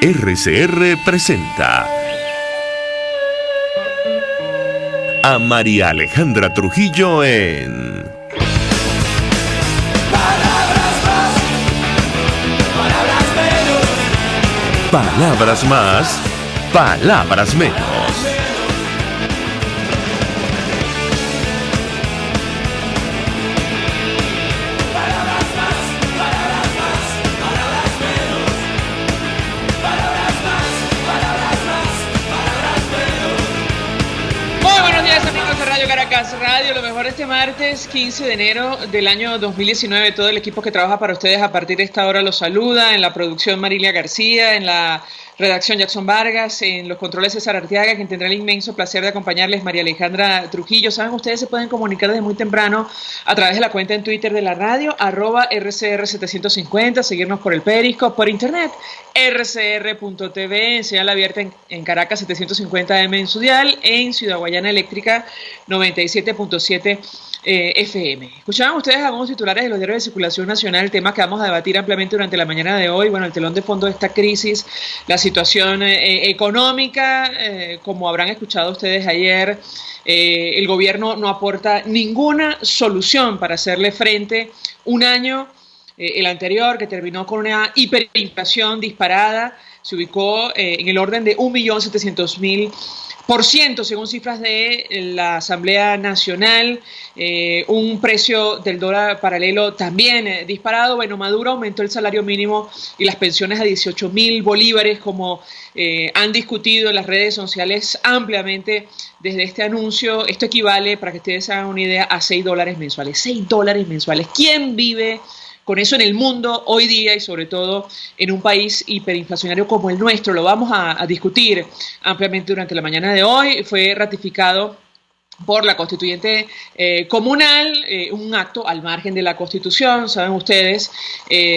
RCR presenta a María Alejandra Trujillo en Palabras más, palabras menos. Palabras más, palabras menos. Radio, lo mejor este martes 15 de enero del año 2019. Todo el equipo que trabaja para ustedes a partir de esta hora los saluda. En la producción Marilia García, en la redacción Jackson Vargas, en los controles César Arteaga, quien tendrá el inmenso placer de acompañarles, María Alejandra Trujillo. Saben, ustedes se pueden comunicar desde muy temprano a través de la cuenta en Twitter de la radio, @RCR750, seguirnos por el Periscope, por internet, rcr.tv, en señal abierta en Caracas 750M en su dial, en Ciudad Guayana Eléctrica 97.7 FM. Escuchaban ustedes algunos titulares de los diarios de circulación nacional, tema que vamos a debatir ampliamente durante la mañana de hoy. Bueno, el telón de fondo de esta crisis, la situación económica, como habrán escuchado ustedes ayer, el gobierno no aporta ninguna solución para hacerle frente. Un año, el anterior, que terminó con una hiperinflación disparada, se ubicó en el orden de 1.700.000%, según cifras de la Asamblea Nacional. Un precio del dólar paralelo también disparado. Bueno, Maduro aumentó el salario mínimo y las pensiones a 18.000 bolívares, como han discutido en las redes sociales ampliamente desde este anuncio. Esto equivale, para que ustedes se hagan una idea, a $6 mensuales. $6 mensuales. ¿Quién vive con eso en el mundo hoy día, y sobre todo en un país hiperinflacionario como el nuestro? Lo vamos a discutir ampliamente durante la mañana de hoy. Fue ratificado por la constituyente comunal, un acto al margen de la Constitución, saben ustedes,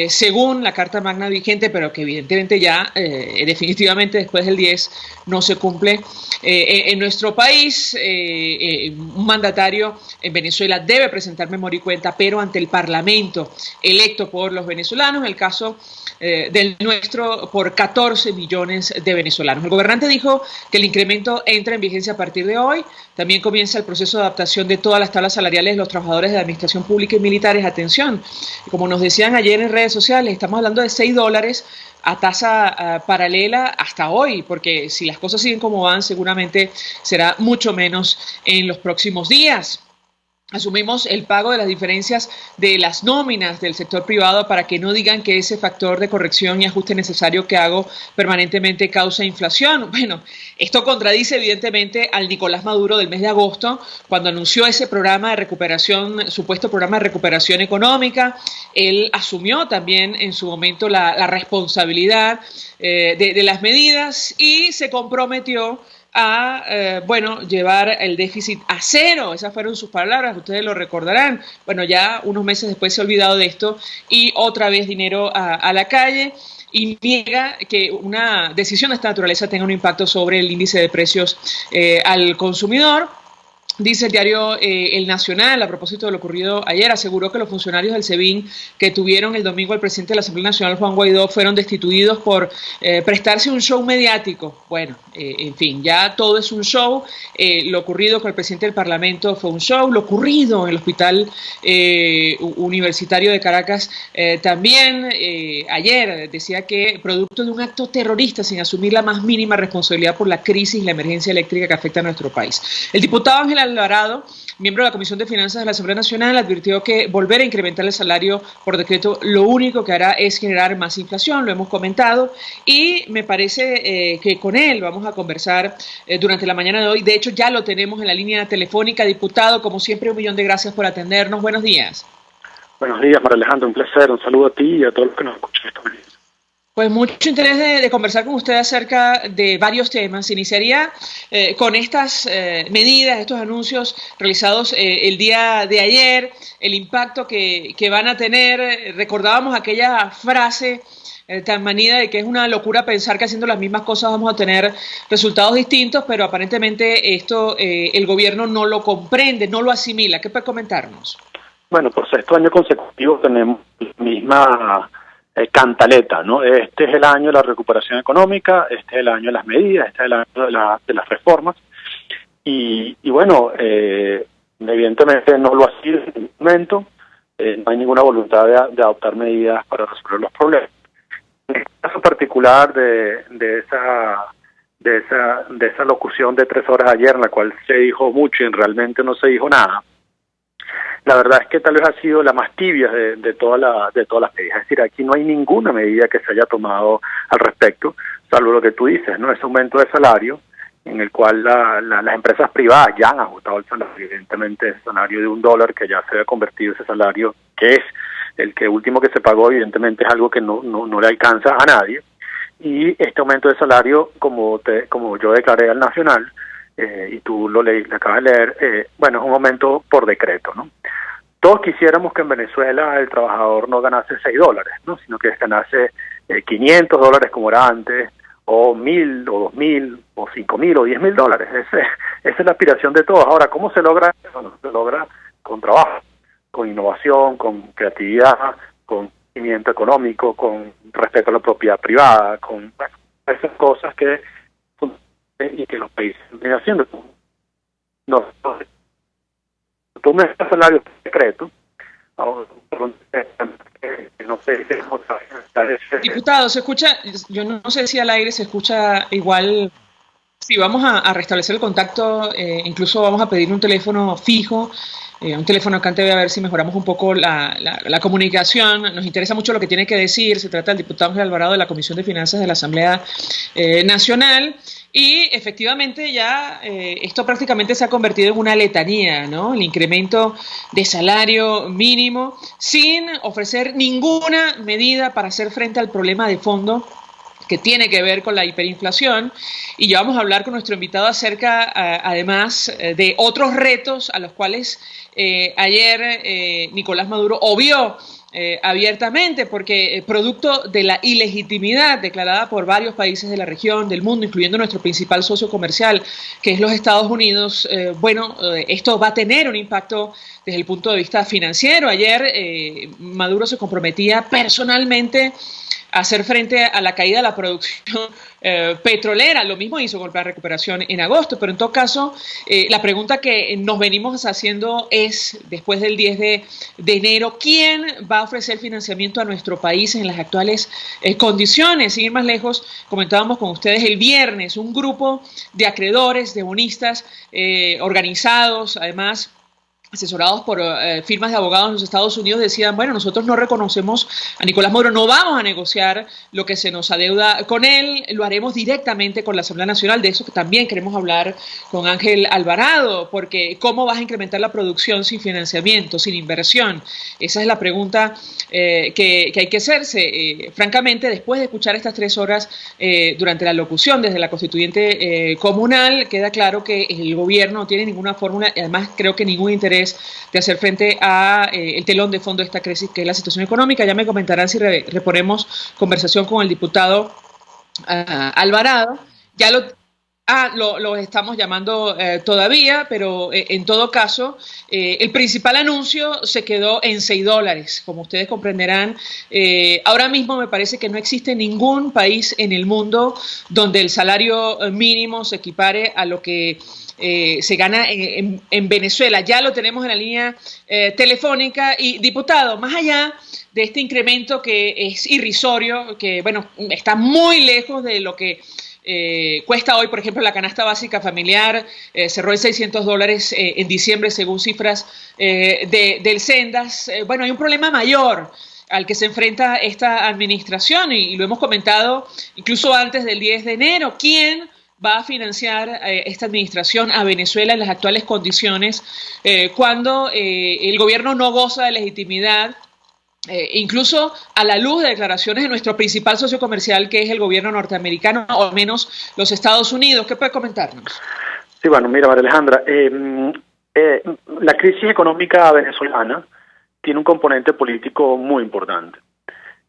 según la Carta Magna vigente, pero que evidentemente ya definitivamente después del 10 no se cumple en nuestro país. Un mandatario en Venezuela debe presentar memoria y cuenta, pero ante el Parlamento electo por los venezolanos, en el caso del nuestro por 14 millones de venezolanos. El gobernante dijo que el incremento entra en vigencia a partir de hoy. También comienza el proceso de adaptación de todas las tablas salariales de los trabajadores de la administración pública y militares. Atención, como nos decían ayer en redes sociales, estamos hablando de $6 a tasa paralela hasta hoy, porque si las cosas siguen como van, seguramente será mucho menos en los próximos días. Asumimos el pago de las diferencias de las nóminas del sector privado para que no digan que ese factor de corrección y ajuste necesario que hago permanentemente causa inflación. Bueno, esto contradice evidentemente al Nicolás Maduro del mes de agosto, cuando anunció ese programa de recuperación, supuesto programa de recuperación económica. Él asumió también en su momento la responsabilidad de las medidas y se comprometió a llevar el déficit a cero. Esas fueron sus palabras, ustedes lo recordarán. Bueno, ya unos meses después se ha olvidado de esto y otra vez dinero a la calle, y niega que una decisión de esta naturaleza tenga un impacto sobre el índice de precios al consumidor. Dice el diario El Nacional, a propósito de lo ocurrido ayer, aseguró que los funcionarios del SEBIN que tuvieron el domingo al presidente de la Asamblea Nacional, Juan Guaidó, fueron destituidos por prestarse un show mediático. Bueno, en fin, ya todo es un show. Lo ocurrido con el presidente del Parlamento fue un show. Lo ocurrido en el Hospital Universitario de Caracas también ayer, decía que producto de un acto terrorista sin asumir la más mínima responsabilidad por la crisis y la emergencia eléctrica que afecta a nuestro país. El diputado Ángel Alvarado, miembro de la Comisión de Finanzas de la Asamblea Nacional, advirtió que volver a incrementar el salario por decreto lo único que hará es generar más inflación. Lo hemos comentado y me parece que con él vamos a conversar durante la mañana de hoy. De hecho, ya lo tenemos en la línea telefónica. Diputado, como siempre, 1.000.000 de gracias por atendernos. Buenos días. Buenos días, María Alejandra, un placer. Un saludo a ti y a todos los que nos escuchan esta mañana. Pues mucho interés de conversar con usted acerca de varios temas. Iniciaría con estas medidas, estos anuncios realizados el día de ayer, el impacto que van a tener. Recordábamos aquella frase tan manida de que es una locura pensar que haciendo las mismas cosas vamos a tener resultados distintos, pero aparentemente esto el gobierno no lo comprende, no lo asimila. ¿Qué puede comentarnos? Bueno, por sexto año consecutivo tenemos la misma cantaleta, ¿no? Este es el año de la recuperación económica, este es el año de las medidas, este es el año de las reformas, y bueno, evidentemente no lo ha sido en este momento, no hay ninguna voluntad de adoptar medidas para resolver los problemas. En el caso particular de esa locución de 3 horas ayer, en la cual se dijo mucho y realmente no se dijo nada, la verdad es que tal vez ha sido la más tibia de todas las medidas. Es decir, aquí no hay ninguna medida que se haya tomado al respecto, salvo lo que tú dices, ¿no? Ese aumento de salario, en el cual las empresas privadas ya han ajustado el salario. Evidentemente, ese salario de $1 que ya se ha convertido ese salario, que es el que último que se pagó, evidentemente es algo que no le alcanza a nadie. Y este aumento de salario, como yo declaré al Nacional, y tú lo acabas de leer, bueno, es un aumento por decreto, ¿no? Todos quisiéramos que en Venezuela el trabajador no ganase $6, ¿no? Sino que ganase $500 como era antes, o 1.000, o 2.000, o 5.000, o 10.000 dólares. Esa es la aspiración de todos. Ahora, ¿cómo se logra? Bueno, se logra con trabajo, con innovación, con creatividad, con crecimiento económico, con respeto a la propiedad privada, con esas cosas que los países están haciendo. No, tú me das salario secreto. No sé si Diputado, se escucha, yo no sé si al aire se escucha igual. Sí, vamos a restablecer el contacto, incluso vamos a pedir un teléfono fijo, un teléfono acá en TV, a ver si mejoramos un poco la comunicación. Nos interesa mucho lo que tiene que decir. Se trata del diputado Ángel Alvarado de la Comisión de Finanzas de la Asamblea Nacional. Y efectivamente ya esto prácticamente se ha convertido en una letanía, ¿no? El incremento de salario mínimo sin ofrecer ninguna medida para hacer frente al problema de fondo que tiene que ver con la hiperinflación. Y ya vamos a hablar con nuestro invitado acerca, además, de otros retos a los cuales ayer Nicolás Maduro obvió abiertamente, porque producto de la ilegitimidad declarada por varios países de la región, del mundo, incluyendo nuestro principal socio comercial, que es los Estados Unidos, esto va a tener un impacto desde el punto de vista financiero. Ayer Maduro se comprometía personalmente a hacer frente a la caída de la producción petrolera. Lo mismo hizo con el plan de recuperación en agosto, pero en todo caso, la pregunta que nos venimos haciendo es, después del 10 de enero, ¿quién va a ofrecer financiamiento a nuestro país en las actuales condiciones? Sin ir más lejos, comentábamos con ustedes el viernes, un grupo de acreedores, de bonistas organizados, además asesorados por firmas de abogados en los Estados Unidos, decían, bueno, nosotros no reconocemos a Nicolás Maduro, no vamos a negociar lo que se nos adeuda con él, lo haremos directamente con la Asamblea Nacional. De eso que también queremos hablar con Ángel Alvarado, porque ¿cómo vas a incrementar la producción sin financiamiento, sin inversión? Esa es la pregunta que hay que hacerse. Francamente, después de escuchar estas 3 horas durante la locución desde la constituyente comunal, queda claro que el gobierno no tiene ninguna fórmula, y además creo que ningún interés de hacer frente a el telón de fondo de esta crisis, que es la situación económica. Ya me comentarán si reponemos conversación con el diputado Alvarado. Ya lo estamos llamando todavía, pero en todo caso, el principal anuncio se quedó en $6. Como ustedes comprenderán, ahora mismo me parece que no existe ningún país en el mundo donde el salario mínimo se equipare a lo que se gana en Venezuela. Ya lo tenemos en la línea telefónica. Y, diputado, más allá de este incremento que es irrisorio, que bueno, está muy lejos de lo que cuesta hoy, por ejemplo, la canasta básica familiar, cerró en $600 en diciembre, según cifras del Sendas. Bueno, hay un problema mayor al que se enfrenta esta administración, y lo hemos comentado incluso antes del 10 de enero. ¿Quién va a financiar esta administración a Venezuela en las actuales condiciones, cuando el gobierno no goza de legitimidad, incluso a la luz de declaraciones de nuestro principal socio comercial, que es el gobierno norteamericano, o al menos los Estados Unidos? ¿Qué puede comentarnos? Sí, bueno, mira, María Alejandra, la crisis económica venezolana tiene un componente político muy importante.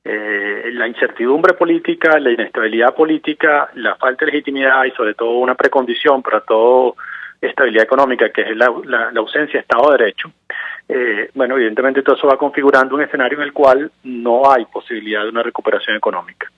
La incertidumbre política, la inestabilidad política, la falta de legitimidad y sobre todo una precondición para toda estabilidad económica, que es la ausencia de Estado de Derecho, bueno, evidentemente todo eso va configurando un escenario en el cual no hay posibilidad de una recuperación económica.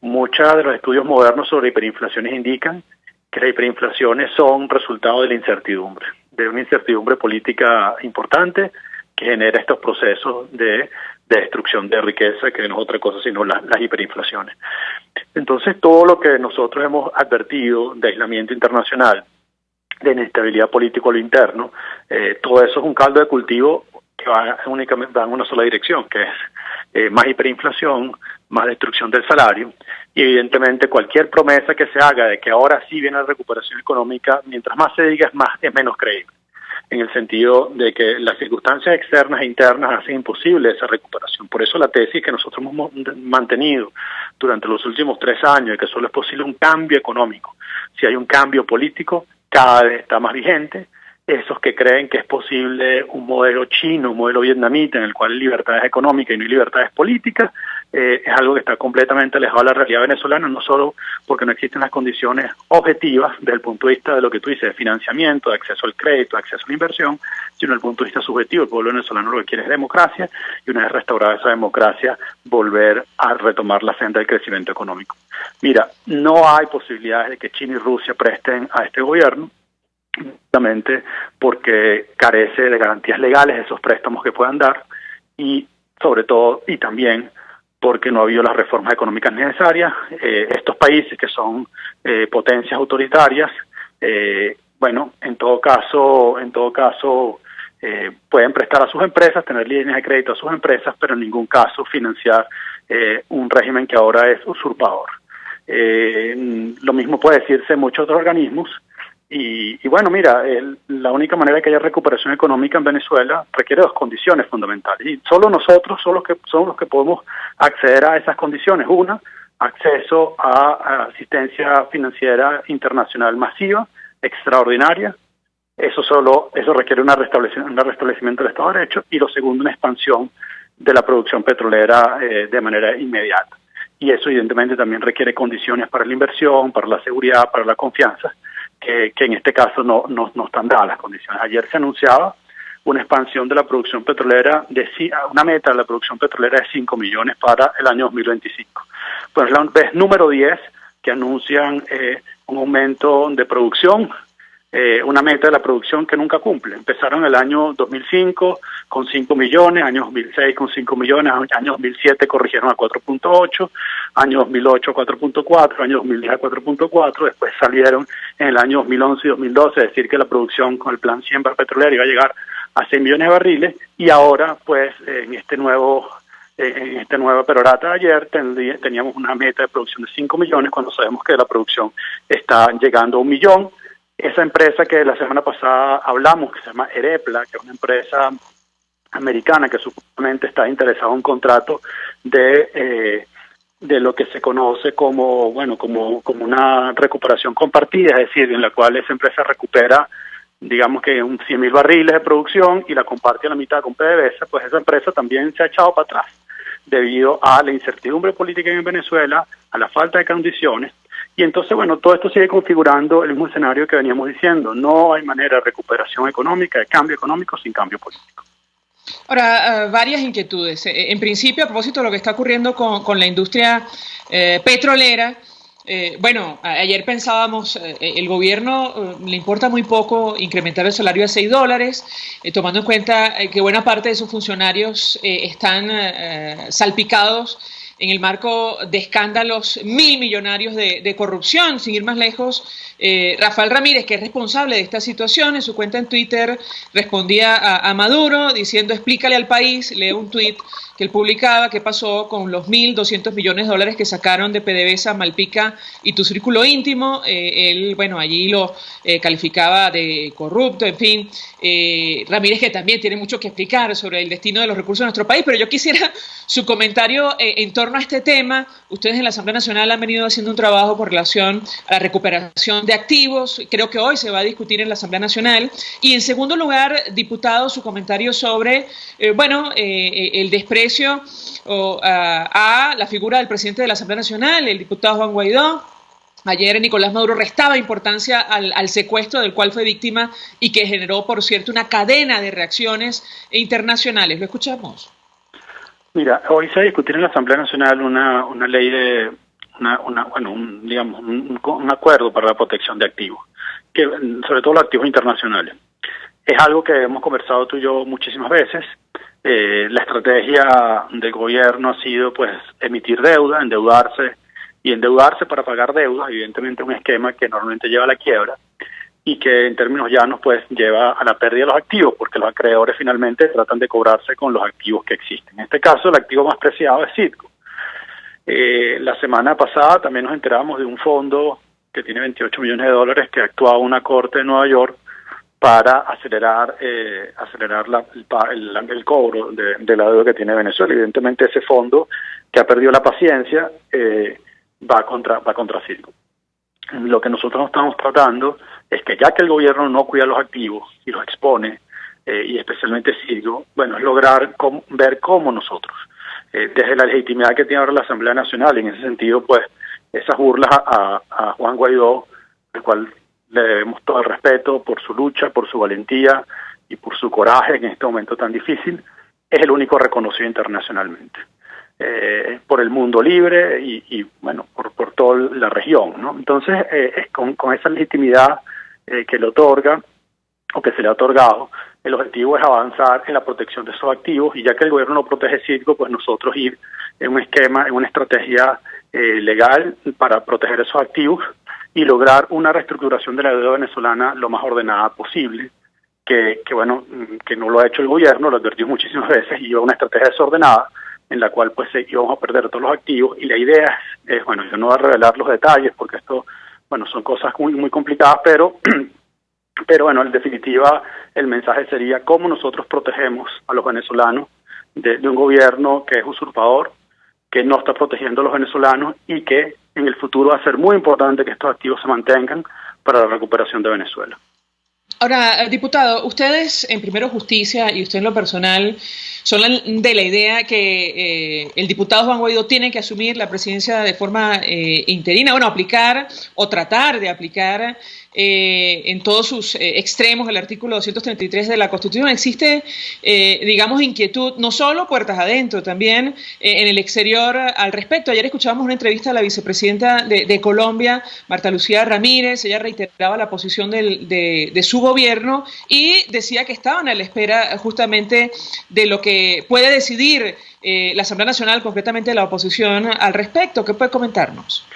Muchos de los estudios modernos sobre hiperinflaciones indican que las hiperinflaciones son resultado de la incertidumbre, de una incertidumbre política importante que genera estos procesos de destrucción de riqueza, que no es otra cosa sino las hiperinflaciones. Entonces, todo lo que nosotros hemos advertido de aislamiento internacional, de inestabilidad política a lo interno, todo eso es un caldo de cultivo que va únicamente en una sola dirección, que es más hiperinflación, más destrucción del salario, y evidentemente cualquier promesa que se haga de que ahora sí viene la recuperación económica, mientras más se diga es menos creíble, en el sentido de que las circunstancias externas e internas hacen imposible esa recuperación. Por eso la tesis que nosotros hemos mantenido durante los últimos 3 años, de que solo es posible un cambio económico. Si hay un cambio político, cada vez está más vigente. Esos que creen que es posible un modelo chino, un modelo vietnamita, en el cual hay libertades económicas y no hay libertades políticas, es algo que está completamente alejado de la realidad venezolana, no solo porque no existen las condiciones objetivas desde el punto de vista de lo que tú dices, de financiamiento, de acceso al crédito, de acceso a la inversión, sino desde el punto de vista subjetivo. El pueblo venezolano lo que quiere es democracia, y una vez restaurada esa democracia, volver a retomar la senda del crecimiento económico. Mira, no hay posibilidades de que China y Rusia presten a este gobierno, justamente porque carece de garantías legales de esos préstamos que puedan dar, y sobre todo, y también porque no ha habido las reformas económicas necesarias. Estos países que son potencias autoritarias, bueno, en todo caso pueden prestar a sus empresas, tener líneas de crédito a sus empresas, pero en ningún caso financiar un régimen que ahora es usurpador. Lo mismo puede decirse en muchos otros organismos. Y bueno, mira, la única manera de que haya recuperación económica en Venezuela requiere 2 condiciones fundamentales. Y solo nosotros somos los que podemos acceder a esas condiciones. Una, acceso a asistencia financiera internacional masiva, extraordinaria. Eso requiere un restablecimiento del Estado de Derecho. Y lo segundo, una expansión de la producción petrolera de manera inmediata. Y eso evidentemente también requiere condiciones para la inversión, para la seguridad, para la confianza, que en este caso no están dadas las condiciones. Ayer se anunciaba una expansión de la producción petrolera, una meta de la producción petrolera de 5 millones para el año 2025. Pues es la vez número 10 que anuncian un aumento de producción, una meta de la producción que nunca cumple. Empezaron el año 2005 con 5 millones, año 2006 con 5 millones, año 2007 corrigieron a 4.8, año 2008 a 4.4, año 2010 a 4.4, después salieron en el año 2011 y 2012 a decir que la producción con el plan Siembra Petrolera iba a llegar a 6 millones de barriles, y ahora pues en esta nueva perorata de ayer teníamos una meta de producción de 5 millones cuando sabemos que la producción está llegando a 1 millón. Esa empresa que la semana pasada hablamos, que se llama Erepla, que es una empresa americana que supuestamente está interesada en un contrato de lo que se conoce como una recuperación compartida, es decir, en la cual esa empresa recupera, digamos que 100.000 barriles de producción y la comparte a la mitad con PDVSA, pues esa empresa también se ha echado para atrás debido a la incertidumbre política en Venezuela, a la falta de condiciones. Y entonces, bueno, todo esto sigue configurando el mismo escenario que veníamos diciendo. No hay manera de recuperación económica, de cambio económico sin cambio político. Ahora, varias inquietudes. En principio, a propósito de lo que está ocurriendo con la industria petrolera, bueno, ayer pensábamos, el gobierno le importa muy poco incrementar el salario a $6, tomando en cuenta que buena parte de sus funcionarios están salpicados en el marco de escándalos millonarios de corrupción. Sin ir más lejos, Rafael Ramírez, que es responsable de esta situación, en su cuenta en Twitter respondía a Maduro diciendo: explícale al país, lee un tuit que él publicaba, qué pasó con los $1.200 millones que sacaron de PDVSA, Malpica y tu círculo íntimo. Él, bueno, allí lo calificaba de corrupto, en fin. Ramírez, que también tiene mucho que explicar sobre el destino de los recursos de nuestro país, pero yo quisiera su comentario en torno a este tema. Ustedes en la Asamblea Nacional han venido haciendo un trabajo con relación a la recuperación de activos, creo que hoy se va a discutir en la Asamblea Nacional. Y en segundo lugar, diputado, su comentario sobre, el desprecio a la figura del presidente de la Asamblea Nacional, el diputado Juan Guaidó, Ayer Nicolás Maduro restaba importancia al secuestro del cual fue víctima y que generó, por cierto, una cadena de reacciones internacionales. ¿Lo escuchamos? Mira, hoy se va a discutir en la Asamblea Nacional una ley de, un acuerdo para la protección de activos, que sobre todo los activos internacionales. Es algo que hemos conversado tú y yo muchísimas veces. La estrategia del gobierno ha sido, pues, emitir deuda, endeudarse para pagar deudas, evidentemente un esquema que normalmente lleva a la quiebra y que en términos llanos pues lleva a la pérdida de los activos, porque los acreedores finalmente tratan de cobrarse con los activos que existen. En este caso el activo más preciado es Citgo. La semana pasada también nos enteramos de un fondo que tiene 28 millones de dólares que actuaba una corte de Nueva York para acelerar el cobro de la deuda que tiene Venezuela. Evidentemente ese fondo, que ha perdido la paciencia, va contra Citgo. Lo que nosotros estamos tratando es que, ya que el gobierno no cuida los activos y los expone, y especialmente Citgo, bueno, es lograr ver cómo nosotros, desde la legitimidad que tiene ahora la Asamblea Nacional, en ese sentido, pues, esas burlas a Juan Guaidó, al cual le debemos todo el respeto por su lucha, por su valentía y por su coraje en este momento tan difícil, es el único reconocido internacionalmente. Por el mundo libre y bueno, por toda la región, ¿no? Entonces, con esa legitimidad que le otorga, o que se le ha otorgado, el objetivo es avanzar en la protección de esos activos, y ya que el gobierno no protege Citgo, pues nosotros ir en un esquema, en una estrategia legal para proteger esos activos y lograr una reestructuración de la deuda venezolana lo más ordenada posible, que no lo ha hecho el gobierno, lo advertimos muchísimas veces, y lleva una estrategia desordenada, en la cual pues íbamos a perder todos los activos, y la idea es, bueno, yo no voy a revelar los detalles porque esto, bueno, son cosas muy, muy complicadas, pero bueno, en definitiva el mensaje sería cómo nosotros protegemos a los venezolanos de un gobierno que es usurpador, que no está protegiendo a los venezolanos y que en el futuro va a ser muy importante que estos activos se mantengan para la recuperación de Venezuela. Ahora, diputado, ustedes en Primero Justicia y usted en lo personal son de la idea que el diputado Juan Guaidó tiene que asumir la presidencia de forma interina, bueno, aplicar o tratar de aplicar en todos sus extremos el artículo 233 de la Constitución. Existe, digamos, inquietud, no solo puertas adentro, también en el exterior al respecto. Ayer escuchábamos una entrevista a la vicepresidenta de Colombia, Marta Lucía Ramírez. Ella reiteraba la posición de su gobierno y decía que estaban a la espera justamente de lo que puede decidir la Asamblea Nacional, concretamente la oposición, al respecto. ¿Qué puede comentarnos?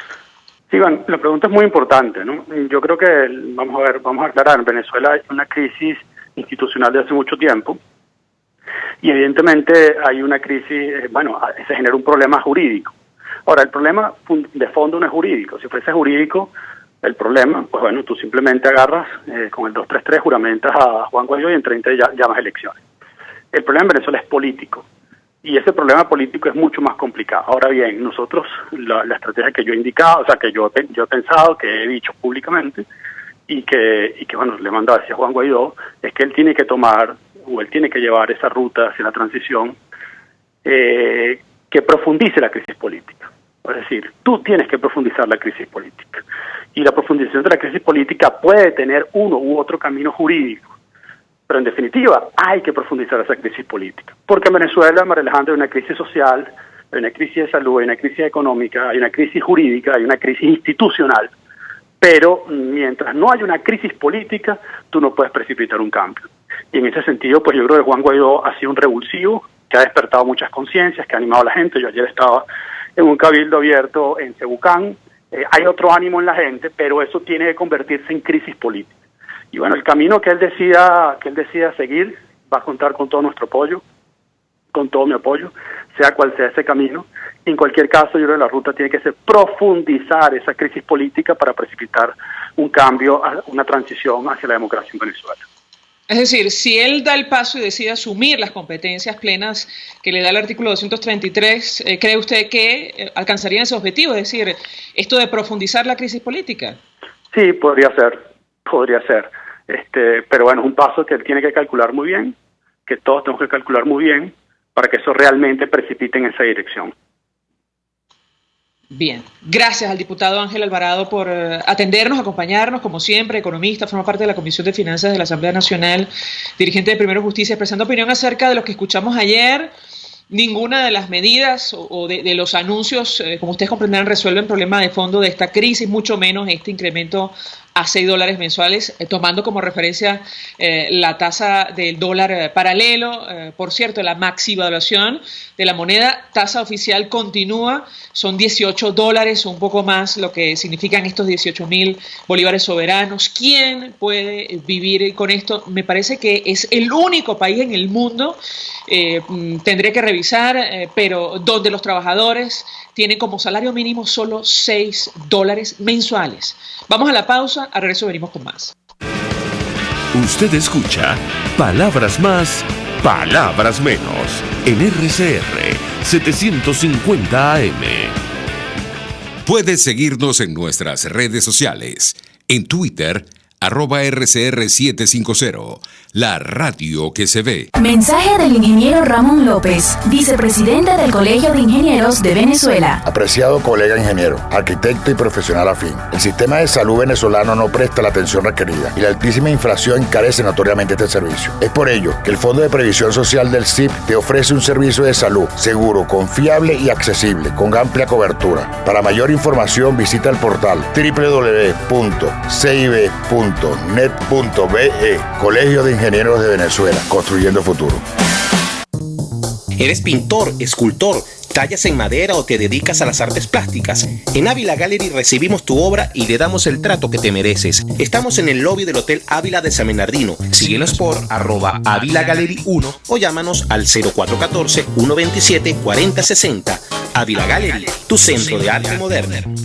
Sí, bueno, la pregunta es muy importante, ¿no? Yo creo que, vamos a aclarar, en Venezuela hay una crisis institucional de hace mucho tiempo, y evidentemente hay una crisis, se genera un problema jurídico. Ahora, el problema de fondo no es jurídico. Si fuese jurídico el problema, pues bueno, tú simplemente agarras con el 233, juramentas a Juan Guaidó y en 30 llamas elecciones. El problema en Venezuela es político, y ese problema político es mucho más complicado. Ahora bien, nosotros, la estrategia que yo he indicado, o sea, que yo he pensado, que he dicho públicamente, y que bueno, le mando hacia Juan Guaidó, es que él tiene que tomar, o él tiene que llevar esa ruta hacia la transición, que profundice la crisis política. Es decir, tú tienes que profundizar la crisis política. Y la profundización de la crisis política puede tener uno u otro camino jurídico, pero en definitiva hay que profundizar esa crisis política. Porque en Venezuela, María Alejandra, hay una crisis social, hay una crisis de salud, hay una crisis económica, hay una crisis jurídica, hay una crisis institucional. Pero mientras no haya una crisis política, tú no puedes precipitar un cambio. Y en ese sentido, pues yo creo que Juan Guaidó ha sido un revulsivo, que ha despertado muchas conciencias, que ha animado a la gente. Yo ayer estaba en un cabildo abierto en Cebucán. Hay otro ánimo en la gente, pero eso tiene que convertirse en crisis política. Y bueno, el camino que él decida seguir va a contar con todo nuestro apoyo, con todo mi apoyo, sea cual sea ese camino. Y en cualquier caso, yo creo que la ruta tiene que ser profundizar esa crisis política para precipitar un cambio, una transición hacia la democracia en Venezuela. Es decir, si él da el paso y decide asumir las competencias plenas que le da el artículo 233, ¿cree usted que alcanzaría ese objetivo? Es decir, esto de profundizar la crisis política. Sí, podría ser. Pero bueno, es un paso que él tiene que calcular muy bien, que todos tenemos que calcular muy bien, para que eso realmente precipite en esa dirección. Bien, gracias al diputado Ángel Alvarado por atendernos, acompañarnos, como siempre, economista, forma parte de la Comisión de Finanzas de la Asamblea Nacional, dirigente de Primero Justicia, expresando opinión acerca de lo que escuchamos ayer. Ninguna de las medidas o de los anuncios, como ustedes comprenderán, resuelven el problema de fondo de esta crisis, mucho menos este incremento a $6 mensuales, tomando como referencia la tasa del dólar paralelo. Por cierto, la maxivaluación de la moneda, tasa oficial continúa, son $18, un poco más, lo que significan estos 18.000 bolívares soberanos. ¿Quién puede vivir con esto? Me parece que es el único país en el mundo, tendré que revisar, pero donde los trabajadores tienen como salario mínimo solo $6 mensuales. Vamos a la pausa, al regreso venimos con más. Usted escucha Palabras Más, Palabras Menos en RCR 750 AM. Puedes seguirnos en nuestras redes sociales. En Twitter, @RCR750, la radio que se ve. Mensaje del ingeniero Ramón López, vicepresidente del Colegio de Ingenieros de Venezuela. Apreciado colega ingeniero, arquitecto y profesional afín, el sistema de salud venezolano no presta la atención requerida y la altísima inflación encarece notoriamente este servicio. Es por ello que el Fondo de Previsión Social del CIP te ofrece un servicio de salud seguro, confiable y accesible, con amplia cobertura. Para mayor información visita el portal www.cib.net.be, Colegio de Ingenieros de Venezuela, construyendo futuro. ¿Eres pintor, escultor, tallas en madera o te dedicas a las artes plásticas? En Ávila Gallery recibimos tu obra y le damos el trato que te mereces. Estamos en el lobby del Hotel Ávila de San Bernardino. Síguenos por @AvilaGallery1 o llámanos al 0414-127-4060. Ávila Gallery, tu centro de arte moderno.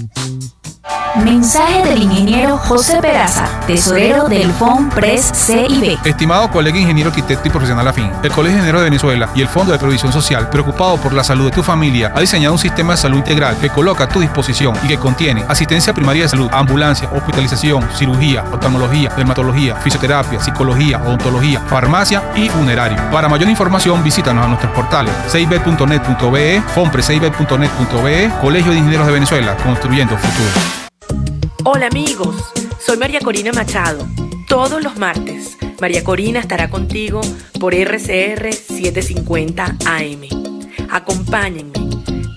Mensaje del ingeniero José Peraza, tesorero del FONPRES CIB. Estimado colega ingeniero, arquitecto y profesional afín, el Colegio de Ingenieros de Venezuela y el Fondo de Previsión Social, preocupado por la salud de tu familia, ha diseñado un sistema de salud integral que coloca a tu disposición y que contiene asistencia primaria de salud, ambulancia, hospitalización, cirugía, oftalmología, dermatología, fisioterapia, psicología, odontología, farmacia y funerario. Para mayor información, visítanos a nuestros portales cib.net.be, fonprescib.net.be, Colegio de Ingenieros de Venezuela, construyendo futuro. Hola amigos, soy María Corina Machado. Todos los martes, María Corina estará contigo por RCR 750 AM. Acompáñenme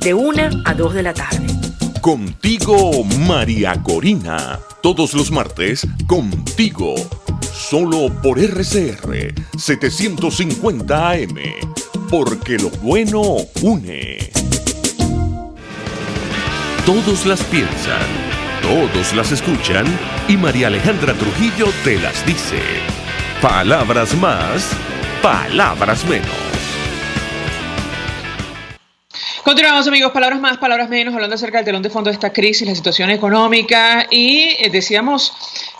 de 1 a 2 de la tarde. Contigo, María Corina. Todos los martes, contigo. Solo por RCR 750 AM. Porque lo bueno une. Todos las piensan, todos las escuchan y María Alejandra Trujillo te las dice. Palabras más, palabras menos. Continuamos, amigos, palabras más, palabras menos, hablando acerca del telón de fondo de esta crisis, la situación económica, y decíamos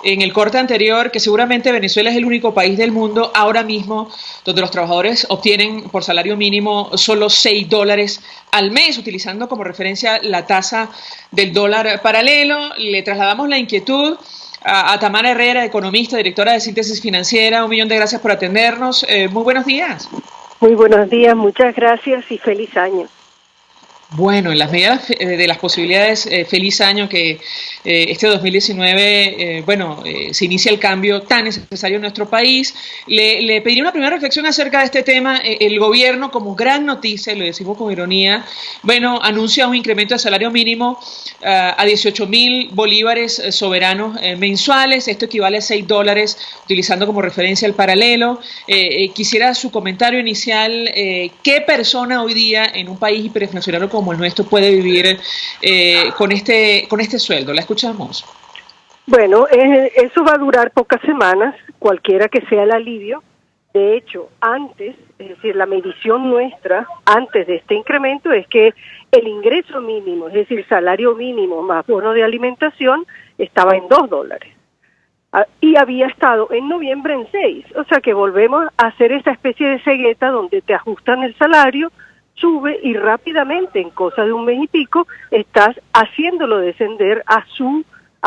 en el corte anterior que seguramente Venezuela es el único país del mundo ahora mismo donde los trabajadores obtienen por salario mínimo solo $6 al mes, utilizando como referencia la tasa del dólar paralelo. Le trasladamos la inquietud a Tamara Herrera, economista, directora de Síntesis Financiera. 1.000.000 de gracias por atendernos. Muy buenos días. Muy buenos días, muchas gracias y feliz año. Bueno, en las medidas de las posibilidades, feliz año que este 2019, se inicia el cambio tan necesario en nuestro país. Le pediría una primera reflexión acerca de este tema. El gobierno, como gran noticia, lo decimos con ironía, anuncia un incremento de salario mínimo a 18.000 bolívares soberanos mensuales. Esto equivale a $6, utilizando como referencia el paralelo. Quisiera su comentario inicial. ¿Qué persona hoy día en un país hiperinflacionario como el nuestro puede vivir con este sueldo? La escuchamos. Bueno, eso va a durar pocas semanas, cualquiera que sea el alivio. De hecho, antes, es decir, la medición nuestra, antes de este incremento, es que el ingreso mínimo, es decir, salario mínimo más bono de alimentación, estaba en $2. Y había estado en noviembre en 6. O sea que volvemos a hacer esa especie de cegueta donde te ajustan el salario, sube y rápidamente, en cosa de un mes y pico, estás haciéndolo descender a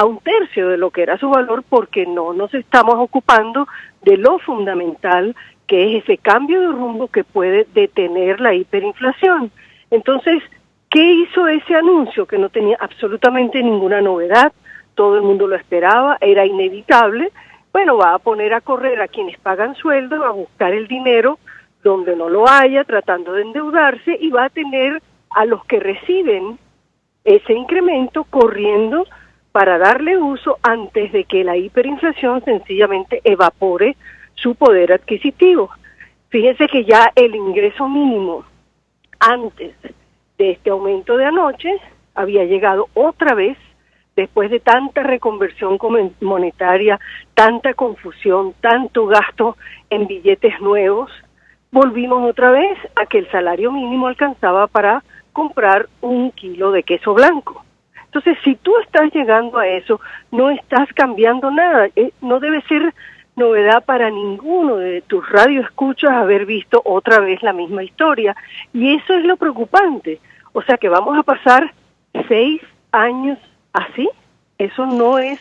un tercio de lo que era su valor, porque no nos estamos ocupando de lo fundamental, que es ese cambio de rumbo que puede detener la hiperinflación. Entonces, ¿Qué hizo ese anuncio? Que no tenía absolutamente ninguna novedad, todo el mundo lo esperaba, era inevitable. Bueno, va a poner a correr a quienes pagan sueldo, a buscar el dinero donde no lo haya, tratando de endeudarse, y va a tener a los que reciben ese incremento corriendo para darle uso antes de que la hiperinflación sencillamente evapore su poder adquisitivo. Fíjense que ya el ingreso mínimo antes de este aumento de anoche había llegado otra vez, después de tanta reconversión monetaria, tanta confusión, tanto gasto en billetes nuevos, volvimos otra vez a que el salario mínimo alcanzaba para comprar 1 kilo de queso blanco. Entonces, si tú estás llegando a eso, no estás cambiando nada. No debe ser novedad para ninguno de tus radioescuchas haber visto otra vez la misma historia. Y eso es lo preocupante. O sea que vamos a pasar 6 años así. Eso no es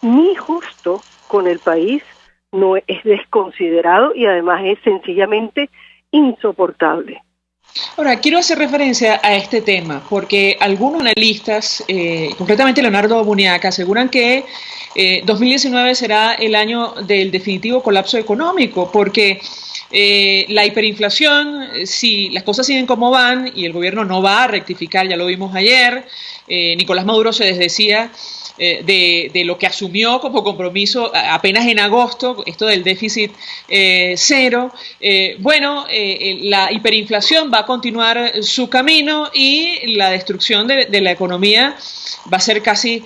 ni justo con el país, no es desconsiderado y además es sencillamente insoportable. Ahora, quiero hacer referencia a este tema, porque algunos analistas, concretamente Leonardo Muniaca, aseguran que 2019 será el año del definitivo colapso económico, porque la hiperinflación, si las cosas siguen como van y el gobierno no va a rectificar, ya lo vimos ayer, Nicolás Maduro se desdecía de lo que asumió como compromiso apenas en agosto, esto del déficit cero. La hiperinflación va a continuar su camino y la destrucción de la economía va a ser casi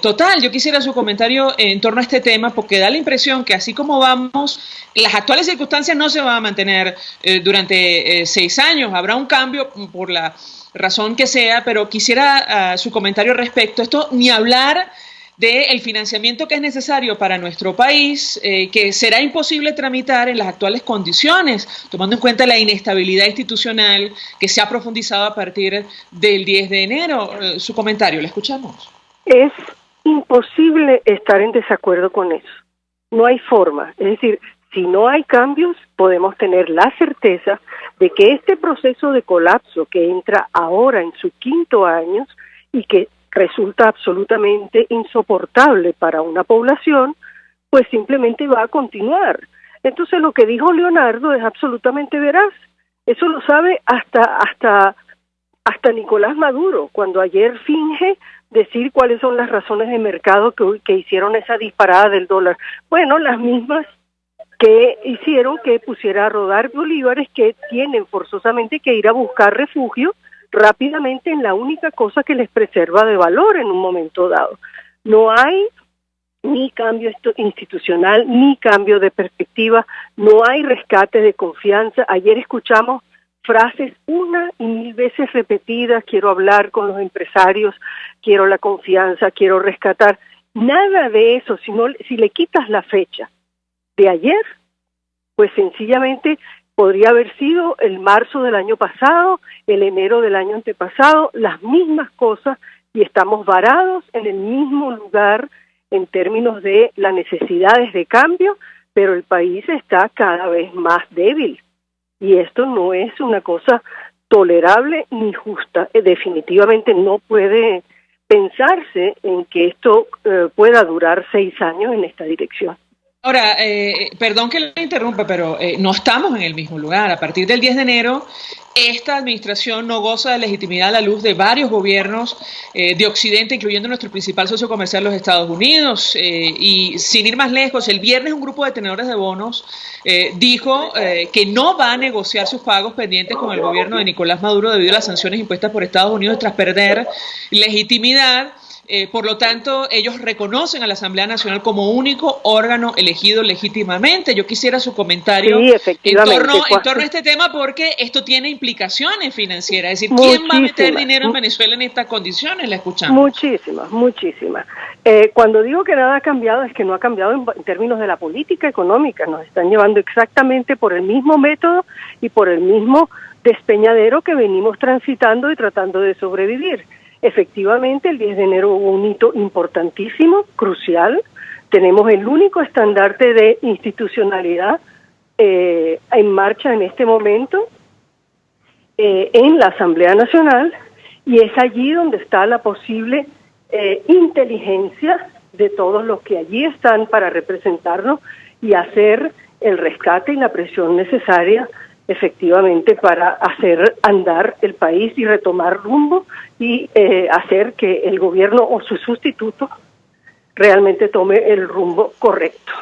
total. Yo quisiera su comentario en torno a este tema, porque da la impresión que así como vamos, las actuales circunstancias no se van a mantener durante 6 años. Habrá un cambio por la razón que sea, pero quisiera su comentario respecto a esto, ni hablar del financiamiento que es necesario para nuestro país, que será imposible tramitar en las actuales condiciones, tomando en cuenta la inestabilidad institucional que se ha profundizado a partir del 10 de enero. Su comentario, le escuchamos. Es imposible estar en desacuerdo con eso. No hay forma. Es decir, si no hay cambios, podemos tener la certeza de que este proceso de colapso que entra ahora en su 5º año y que resulta absolutamente insoportable para una población, pues simplemente va a continuar. Entonces lo que dijo Leonardo es absolutamente veraz. Eso lo sabe hasta Nicolás Maduro, cuando ayer finge decir cuáles son las razones de mercado que hicieron esa disparada del dólar. Bueno, las mismas que hicieron que pusiera a rodar bolívares que tienen forzosamente que ir a buscar refugio rápidamente en la única cosa que les preserva de valor en un momento dado. No hay ni cambio institucional, ni cambio de perspectiva, no hay rescate de confianza. Ayer escuchamos frases 1 y 1000 veces repetidas: quiero hablar con los empresarios, quiero la confianza, quiero rescatar. Nada de eso, si le quitas la fecha de ayer, pues sencillamente podría haber sido el marzo del año pasado, el enero del año antepasado, las mismas cosas, y estamos varados en el mismo lugar en términos de las necesidades de cambio, pero el país está cada vez más débil. Y esto no es una cosa tolerable ni justa. Definitivamente no puede pensarse en que esto pueda durar 6 años en esta dirección. Ahora, perdón que le interrumpa, pero no estamos en el mismo lugar. A partir del 10 de enero, esta administración no goza de legitimidad a la luz de varios gobiernos de Occidente, incluyendo nuestro principal socio comercial, los Estados Unidos. Y sin ir más lejos, el viernes un grupo de tenedores de bonos dijo que no va a negociar sus pagos pendientes con el gobierno de Nicolás Maduro debido a las sanciones impuestas por Estados Unidos tras perder legitimidad. Por lo tanto, ellos reconocen a la Asamblea Nacional como único órgano elegido legítimamente. Yo quisiera su comentario en torno a este tema, porque esto tiene implicaciones financieras. Es decir, ¿quién va a meter dinero en Venezuela en estas condiciones? La escuchamos. Muchísimas. Cuando digo que nada ha cambiado, es que no ha cambiado en términos de la política económica. Nos están llevando exactamente por el mismo método y por el mismo despeñadero que venimos transitando y tratando de sobrevivir. Efectivamente, el 10 de enero hubo un hito importantísimo, crucial. Tenemos el único estandarte de institucionalidad en marcha en este momento en la Asamblea Nacional, y es allí donde está la posible inteligencia de todos los que allí están para representarnos y hacer el rescate y la presión necesaria efectivamente para hacer andar el país y retomar rumbo y hacer que el gobierno o su sustituto realmente tome el rumbo correcto.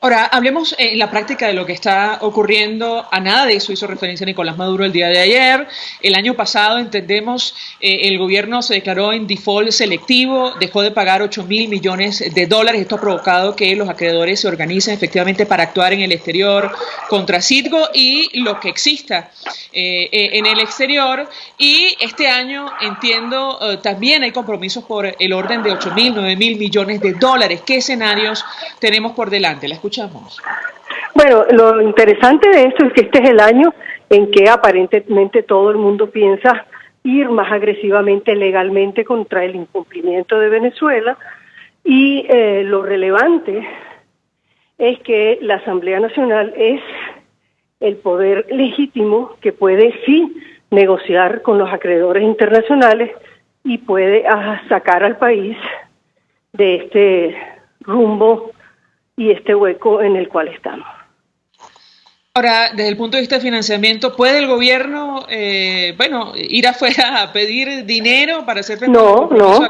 Ahora, hablemos en la práctica de lo que está ocurriendo. A nada de eso hizo referencia Nicolás Maduro el día de ayer. El año pasado, entendemos, el gobierno se declaró en default selectivo, dejó de pagar $8.000 millones. Esto ha provocado que los acreedores se organicen efectivamente para actuar en el exterior contra Citgo y lo que exista en el exterior. Y este año, entiendo, también hay compromisos por el orden de $8.000, $9.000 millones. ¿Qué escenarios tenemos por delante? La escuchamos. Bueno, lo interesante de esto es que este es el año en que aparentemente todo el mundo piensa ir más agresivamente legalmente contra el incumplimiento de Venezuela y lo relevante es que la Asamblea Nacional es el poder legítimo que puede sí negociar con los acreedores internacionales y puede sacar al país de este rumbo y este hueco en el cual estamos. Ahora, desde el punto de vista de financiamiento, ¿puede el gobierno, ir afuera a pedir dinero para hacer frente? No,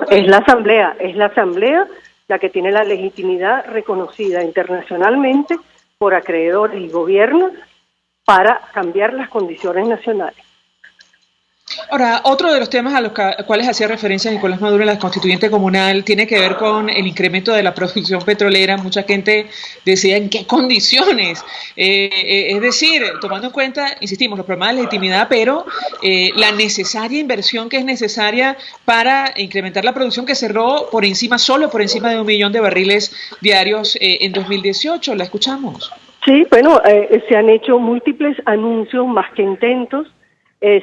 es la Asamblea la que tiene la legitimidad reconocida internacionalmente por acreedores y gobiernos para cambiar las condiciones nacionales. Ahora, otro de los temas a los cuales hacía referencia Nicolás Maduro en la Constituyente Comunal tiene que ver con el incremento de la producción petrolera. Mucha gente decía en qué condiciones. Es decir, tomando en cuenta, insistimos, los problemas de legitimidad, pero la necesaria inversión que es necesaria para incrementar la producción que cerró solo por encima de 1 millón de barriles diarios en 2018. ¿La escuchamos? Sí, bueno, se han hecho múltiples anuncios más que intentos.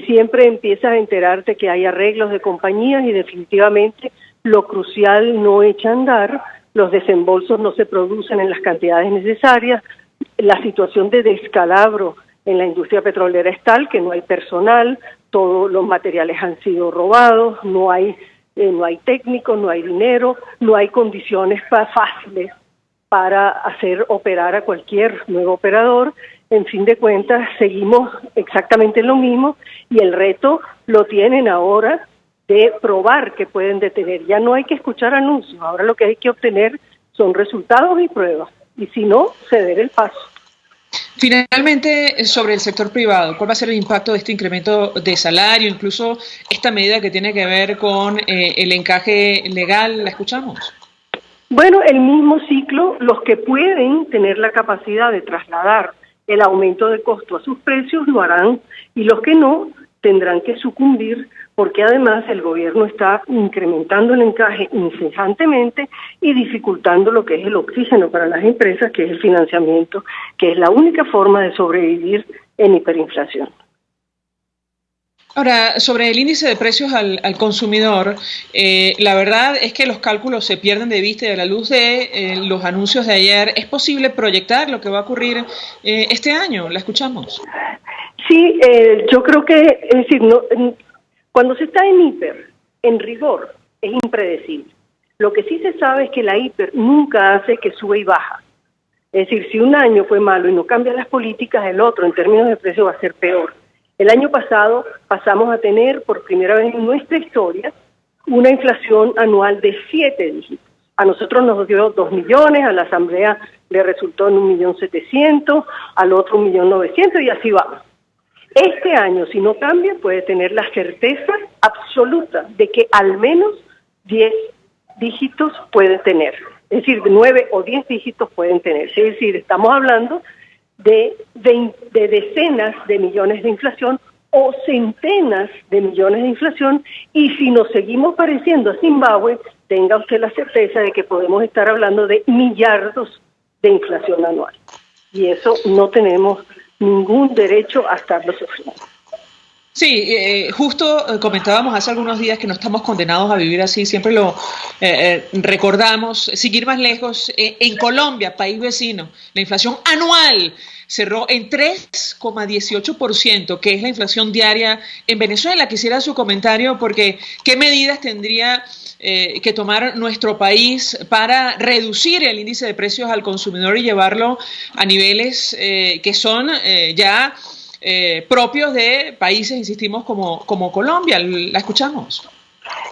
Siempre empiezas a enterarte que hay arreglos de compañías y definitivamente lo crucial no echa a andar, los desembolsos no se producen en las cantidades necesarias, la situación de descalabro en la industria petrolera es tal que no hay personal, todos los materiales han sido robados, no hay técnicos, no hay dinero, no hay condiciones fáciles para hacer operar a cualquier nuevo operador. En fin de cuentas, seguimos exactamente lo mismo y el reto lo tienen ahora de probar que pueden detener. Ya no hay que escuchar anuncios, ahora lo que hay que obtener son resultados y pruebas, y si no, ceder el paso. Finalmente, sobre el sector privado, ¿cuál va a ser el impacto de este incremento de salario, incluso esta medida que tiene que ver con el encaje legal? ¿La escuchamos? Bueno, el mismo ciclo, los que pueden tener la capacidad de trasladar el aumento de costo a sus precios lo harán y los que no tendrán que sucumbir porque además el gobierno está incrementando el encaje incesantemente y dificultando lo que es el oxígeno para las empresas, que es el financiamiento, que es la única forma de sobrevivir en hiperinflación. Ahora, sobre el índice de precios al consumidor, la verdad es que los cálculos se pierden de vista y a la luz de los anuncios de ayer. ¿Es posible proyectar lo que va a ocurrir este año? ¿La escuchamos? Sí, yo creo que, es decir, cuando se está en rigor, es impredecible. Lo que sí se sabe es que la hiper nunca hace que sube y baja. Es decir, si un año fue malo y no cambian las políticas, el otro en términos de precio va a ser peor. El año pasado pasamos a tener por primera vez en nuestra historia una inflación anual de 7 dígitos. A nosotros nos dio 2 millones, a la Asamblea le resultó en 1.700.000, al otro 1.900.000 y así vamos. Este año, si no cambia, puede tener la certeza absoluta de que al menos 10 dígitos puede tener. Es decir, 9 o 10 dígitos pueden tener. Es decir, estamos hablando de decenas de millones de inflación o centenas de millones de inflación, y si nos seguimos pareciendo a Zimbabue, tenga usted la certeza de que podemos estar hablando de millardos de inflación anual. Y eso no tenemos ningún derecho a estarlo sufriendo. Sí, justo comentábamos hace algunos días que no estamos condenados a vivir así, siempre lo recordamos, seguir más lejos. En Colombia, país vecino, la inflación anual cerró en 3,18%, que es la inflación diaria en Venezuela. Quisiera su comentario porque ¿qué medidas tendría que tomar nuestro país para reducir el índice de precios al consumidor y llevarlo a niveles que son ya propios de países, insistimos, como Colombia? La escuchamos.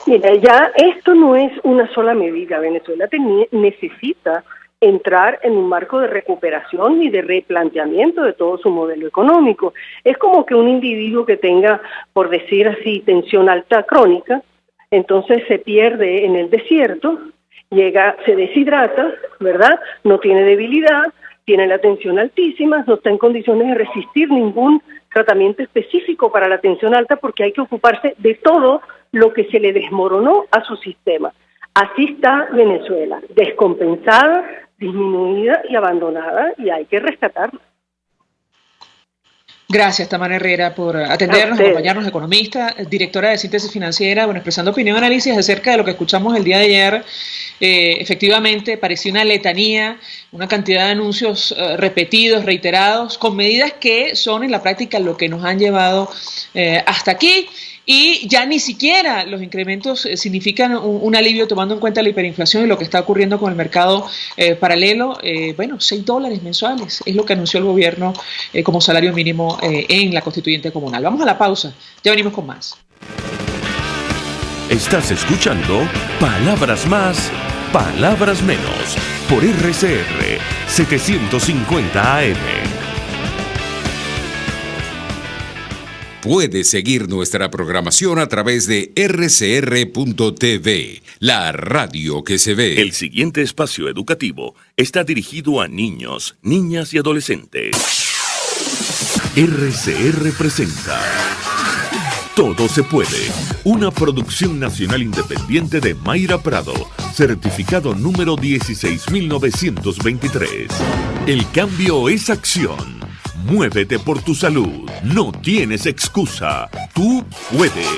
Mira, ya esto no es una sola medida. Venezuela necesita entrar en un marco de recuperación y de replanteamiento de todo su modelo económico. Es como que un individuo que tenga, por decir así, tensión alta crónica, entonces se pierde en el desierto, se deshidrata, ¿verdad? No tiene debilidad, tiene la tensión altísima, no está en condiciones de resistir ningún tratamiento específico para la tensión alta porque hay que ocuparse de todo lo que se le desmoronó a su sistema. Así está Venezuela, descompensada, disminuida y abandonada, y hay que rescatarla. Gracias, Tamara Herrera, por atendernos, acompañarnos, economista, directora de Síntesis Financiera, expresando opinión y análisis acerca de lo que escuchamos el día de ayer. Efectivamente, parecía una letanía, una cantidad de anuncios repetidos, reiterados, con medidas que son en la práctica lo que nos han llevado hasta aquí. Y ya ni siquiera los incrementos significan un alivio tomando en cuenta la hiperinflación y lo que está ocurriendo con el mercado paralelo. $6 mensuales es lo que anunció el gobierno como salario mínimo en la Constituyente Comunal. Vamos a la pausa, ya venimos con más. Estás escuchando Palabras Más, Palabras Menos por RCR 750 AM. Puedes seguir nuestra programación a través de rcr.tv, la radio que se ve. El siguiente espacio educativo está dirigido a niños, niñas y adolescentes. RCR presenta Todo se puede, una producción nacional independiente de Mayra Prado, certificado número 16923. El cambio es acción. Muévete por tu salud. No tienes excusa. Tú puedes.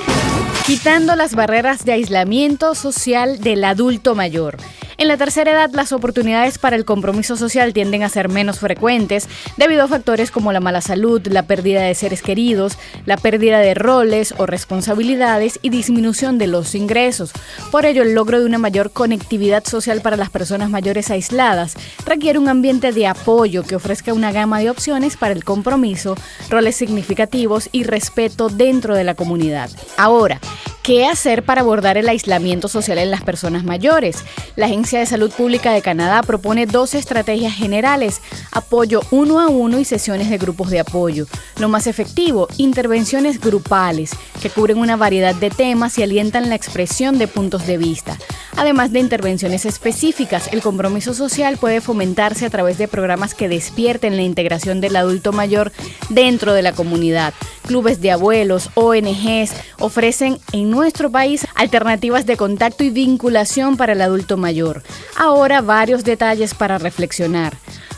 Quitando las barreras de aislamiento social del adulto mayor. En la tercera edad, las oportunidades para el compromiso social tienden a ser menos frecuentes debido a factores como la mala salud, la pérdida de seres queridos, la pérdida de roles o responsabilidades y disminución de los ingresos. Por ello, el logro de una mayor conectividad social para las personas mayores aisladas requiere un ambiente de apoyo que ofrezca una gama de opciones para el compromiso, roles significativos y respeto dentro de la comunidad. Ahora, ¿qué hacer para abordar el aislamiento social en las personas mayores? La Agencia de Salud Pública de Canadá propone 2 estrategias generales: apoyo 1 a 1 y sesiones de grupos de apoyo. Lo más efectivo, intervenciones grupales, que cubren una variedad de temas y alientan la expresión de puntos de vista. Además de intervenciones específicas, el compromiso social puede fomentarse a través de programas que despierten la integración del adulto mayor dentro de la comunidad. Clubes de abuelos, ONGs ofrecen en nuestro país alternativas de contacto y vinculación para el adulto mayor. Ahora, varios detalles para reflexionar.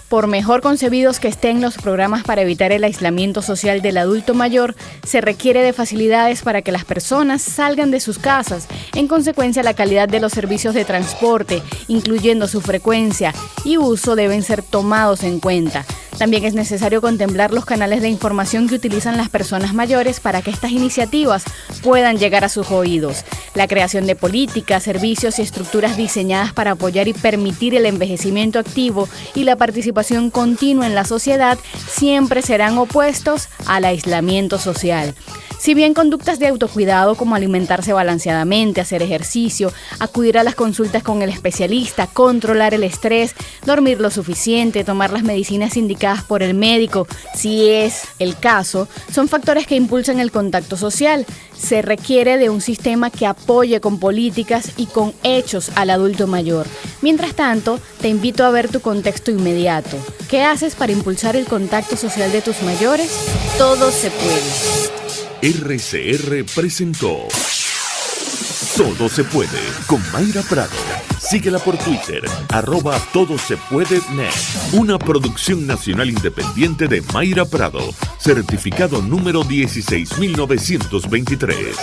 Por mejor concebidos que estén los programas para evitar el aislamiento social del adulto mayor, se requiere de facilidades para que las personas salgan de sus casas. En consecuencia, la calidad de los servicios de transporte, incluyendo su frecuencia y uso, deben ser tomados en cuenta. También es necesario contemplar los canales de información que utilizan las personas mayores para que estas iniciativas puedan llegar a sus oídos. La creación de políticas, servicios y estructuras diseñadas para apoyar y permitir el envejecimiento activo y la participación continua en la sociedad siempre serán opuestos al aislamiento social. Si bien conductas de autocuidado como alimentarse balanceadamente, hacer ejercicio, acudir a las consultas con el especialista, controlar el estrés, dormir lo suficiente, tomar las medicinas indicadas por el médico, si es el caso, son factores que impulsan el contacto social, se requiere de un sistema que apoye con políticas y con hechos al adulto mayor. Mientras tanto, te invito a ver tu contexto inmediato. ¿Qué haces para impulsar el contacto social de tus mayores? Todo se puede. RCR presentó Todo se puede con Mayra Prado. Síguela por Twitter, @todosepuedenet. Una producción nacional independiente de Mayra Prado, certificado número 16923.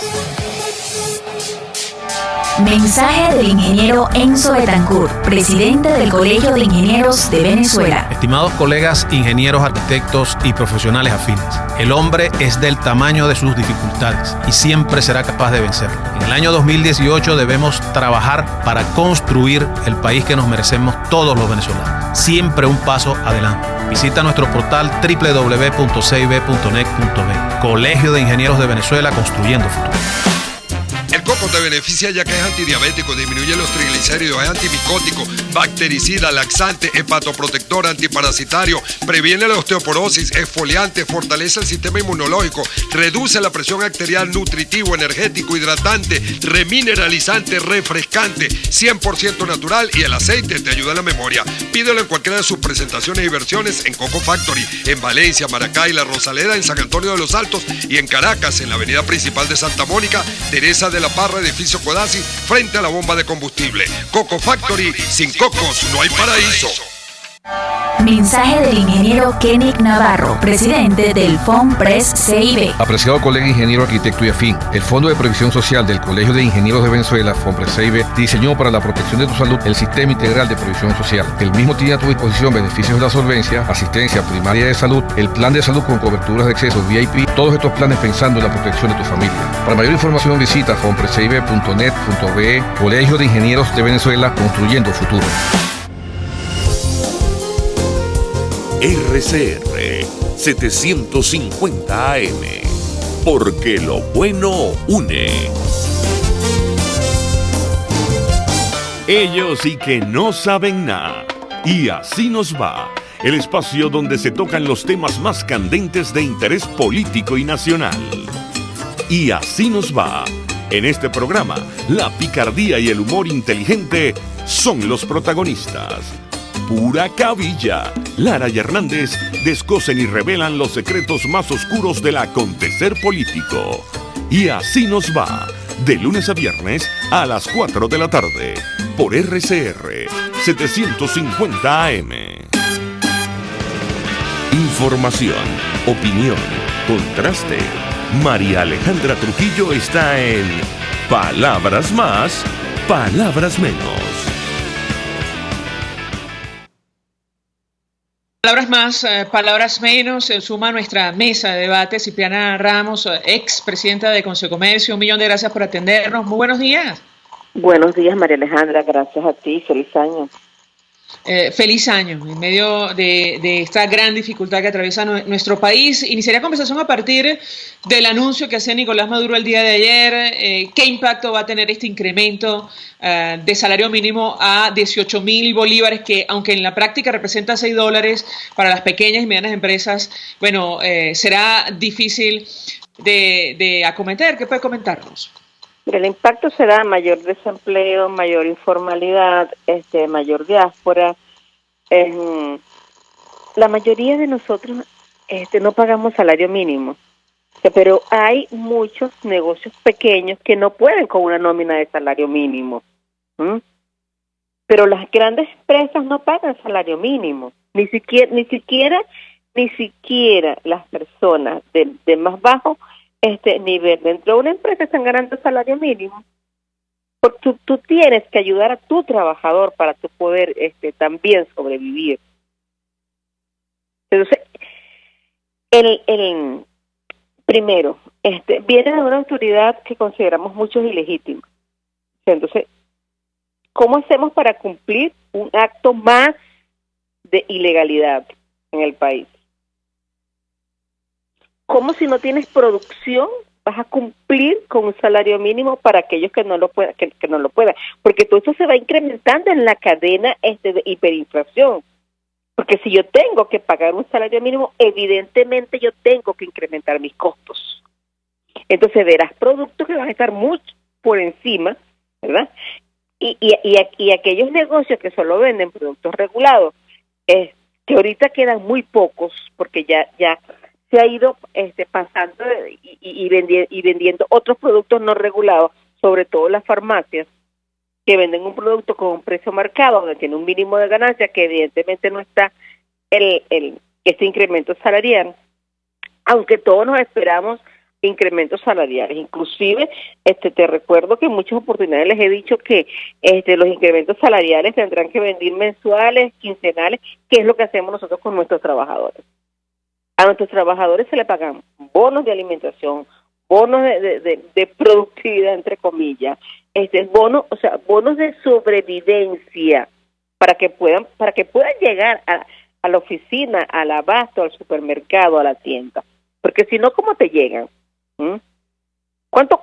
Mensaje del ingeniero Enzo Betancourt, presidente del Colegio de Ingenieros de Venezuela. Estimados colegas, ingenieros, arquitectos y profesionales afines, el hombre es del tamaño de sus dificultades y siempre será capaz de vencerlo. En el año 2018 debemos trabajar para construir el país que nos merecemos todos los venezolanos. Siempre un paso adelante. Visita nuestro portal www.cib.net.be. Colegio de Ingenieros de Venezuela, construyendo futuro. El coco te beneficia ya que es antidiabético, disminuye los triglicéridos, es antimicótico, bactericida, laxante, hepatoprotector, antiparasitario, previene la osteoporosis, exfoliante, fortalece el sistema inmunológico, reduce la presión arterial, nutritivo, energético, hidratante, remineralizante, refrescante, 100% natural, y el aceite te ayuda a la memoria. Pídelo en cualquiera de sus presentaciones y versiones en Coco Factory, en Valencia, Maracay, La Rosaleda, en San Antonio de los Altos y en Caracas, en la avenida principal de Santa Mónica, Teresa de la Parra, edificio Codazzi, frente a la bomba de combustible. Coco Factory, sin cocos no hay paraíso. Mensaje del ingeniero Kenick Navarro, presidente del FOMPRES CIB. Apreciado colega ingeniero, arquitecto y afín, el Fondo de Previsión Social del Colegio de Ingenieros de Venezuela, FOMPRES CIB, diseñó para la protección de tu salud el Sistema Integral de Previsión Social. El mismo tiene a tu disposición beneficios de la solvencia, asistencia primaria de salud, el plan de salud con coberturas de acceso VIP, todos estos planes pensando en la protección de tu familia. Para mayor información visita fomprescib.net.be. Colegio de Ingenieros de Venezuela, construyendo futuro. RCR 750 AM, porque lo bueno une. Ellos sí que no saben nada. Y así nos va, el espacio donde se tocan los temas más candentes de interés político y nacional. Y así nos va. En este programa, la picardía y el humor inteligente son los protagonistas. Pura cabilla. Lara y Hernández descosen y revelan los secretos más oscuros del acontecer político. Y así nos va, de lunes a viernes a las 4 de la tarde, por RCR 750 AM. Información, opinión, contraste. María Alejandra Trujillo está en Palabras Más, Palabras Menos. Palabras más, palabras menos, se suma a nuestra mesa de debate Cipriana Ramos, ex presidenta de Consecomercio. 1.000.000 de gracias por atendernos. Muy buenos días. Buenos días, María Alejandra. Gracias a ti. Feliz año. Feliz año, en medio de esta gran dificultad que atraviesa nuestro país. Iniciaría conversación a partir del anuncio que hacía Nicolás Maduro el día de ayer. ¿Qué impacto va a tener este incremento de salario mínimo a 18.000 bolívares, que aunque en la práctica representa $6 para las pequeñas y medianas empresas, bueno, será difícil de acometer? ¿Qué puede comentarnos? El impacto será mayor desempleo, mayor informalidad, mayor diáspora. La mayoría de nosotros no pagamos salario mínimo, pero hay muchos negocios pequeños que no pueden con una nómina de salario mínimo. Pero las grandes empresas no pagan salario mínimo, ni siquiera las personas de más bajo nivel dentro de una empresa están ganando salario mínimo. Porque tú tienes que ayudar a tu trabajador para tu poder también sobrevivir. Entonces, el primero, viene de una autoridad que consideramos muchos ilegítimos. Entonces, ¿cómo hacemos para cumplir un acto más de ilegalidad en el país? ¿Cómo, si no tienes producción, vas a cumplir con un salario mínimo para aquellos que no lo puedan, que no lo puedan? Porque todo esto se va incrementando en la cadena de hiperinflación. Porque si yo tengo que pagar un salario mínimo, evidentemente yo tengo que incrementar mis costos. Entonces verás productos que van a estar mucho por encima, ¿verdad? Y aquellos negocios que solo venden productos regulados, que ahorita quedan muy pocos, porque ya se ha ido pasando y vendiendo otros productos no regulados, sobre todo las farmacias, que venden un producto con un precio marcado, donde tiene un mínimo de ganancia, que evidentemente no está este incremento salarial, aunque todos nos esperamos incrementos salariales. Inclusive, te recuerdo que en muchas oportunidades les he dicho que los incrementos salariales tendrán que venir mensuales, quincenales, que es lo que hacemos nosotros con nuestros trabajadores. A nuestros trabajadores se le pagan bonos de alimentación, bonos de productividad, entre comillas, bonos de sobrevivencia para que puedan llegar a la oficina, al abasto, al supermercado, a la tienda. Porque si no, ¿cómo te llegan? ¿Cuánto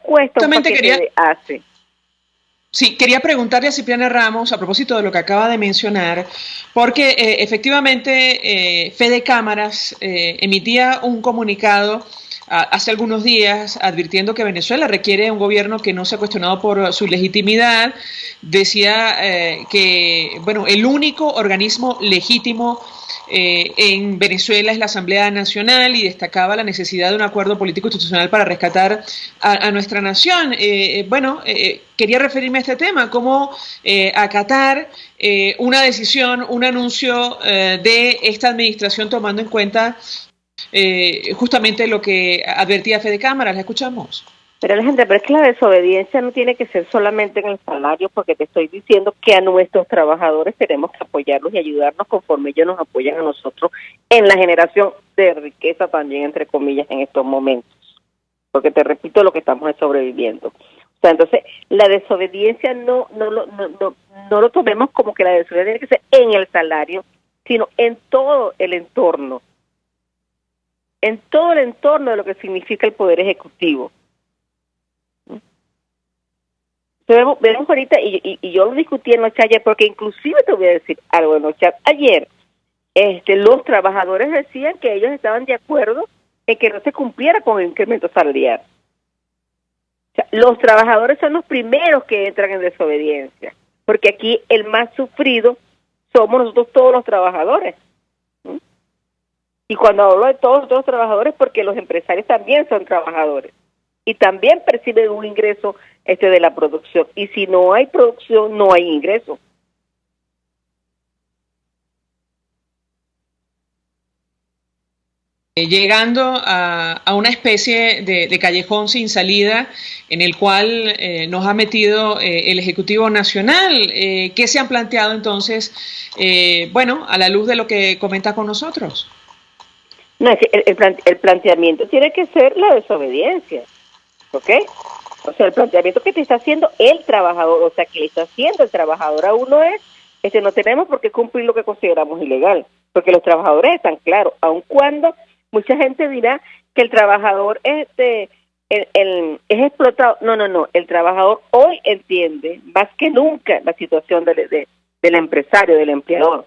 cuesta un paquete de ACE? Sí, quería preguntarle a Cipriana Ramos a propósito de lo que acaba de mencionar, porque efectivamente Fede Cámaras emitía un comunicado hace algunos días advirtiendo que Venezuela requiere un gobierno que no sea cuestionado por su legitimidad. Decía que el único organismo legítimo en Venezuela es la Asamblea Nacional, y destacaba la necesidad de un acuerdo político institucional para rescatar a nuestra nación. Quería referirme a este tema, cómo acatar una decisión, un anuncio de esta administración, tomando en cuenta justamente lo que advertía Fede Cámaras. ¿La escuchamos? Pero Alejandra, pero es que la desobediencia no tiene que ser solamente en el salario, porque te estoy diciendo que a nuestros trabajadores tenemos que apoyarlos y ayudarnos conforme ellos nos apoyan a nosotros en la generación de riqueza también, entre comillas, en estos momentos. Porque te repito, lo que estamos es sobreviviendo. O sea, entonces, la desobediencia no lo tomemos como que la desobediencia tiene que ser en el salario, sino en todo el entorno. En todo el entorno de lo que significa el Poder Ejecutivo. Vemos ahorita, y yo lo discutí en los chats ayer, porque inclusive te voy a decir algo en los chats ayer, los trabajadores decían que ellos estaban de acuerdo en que no se cumpliera con el incremento salarial. O sea, los trabajadores son los primeros que entran en desobediencia, porque aquí el más sufrido somos nosotros, todos los trabajadores. Y cuando hablo de todos los trabajadores, porque los empresarios también son trabajadores y también perciben un ingreso de la producción, y si no hay producción no hay ingreso. Llegando a una especie de callejón sin salida en el cual nos ha metido el Ejecutivo Nacional. ¿Qué se han planteado entonces, a la luz de lo que comenta con nosotros? No, es que el planteamiento tiene que ser la desobediencia, ¿ok? O sea, el planteamiento que te está haciendo el trabajador, o sea, que le está haciendo el trabajador a uno es, no tenemos por qué cumplir lo que consideramos ilegal, porque los trabajadores están claros, aun cuando mucha gente dirá que el trabajador es explotado. No, el trabajador hoy entiende más que nunca la situación del empresario, del empleador.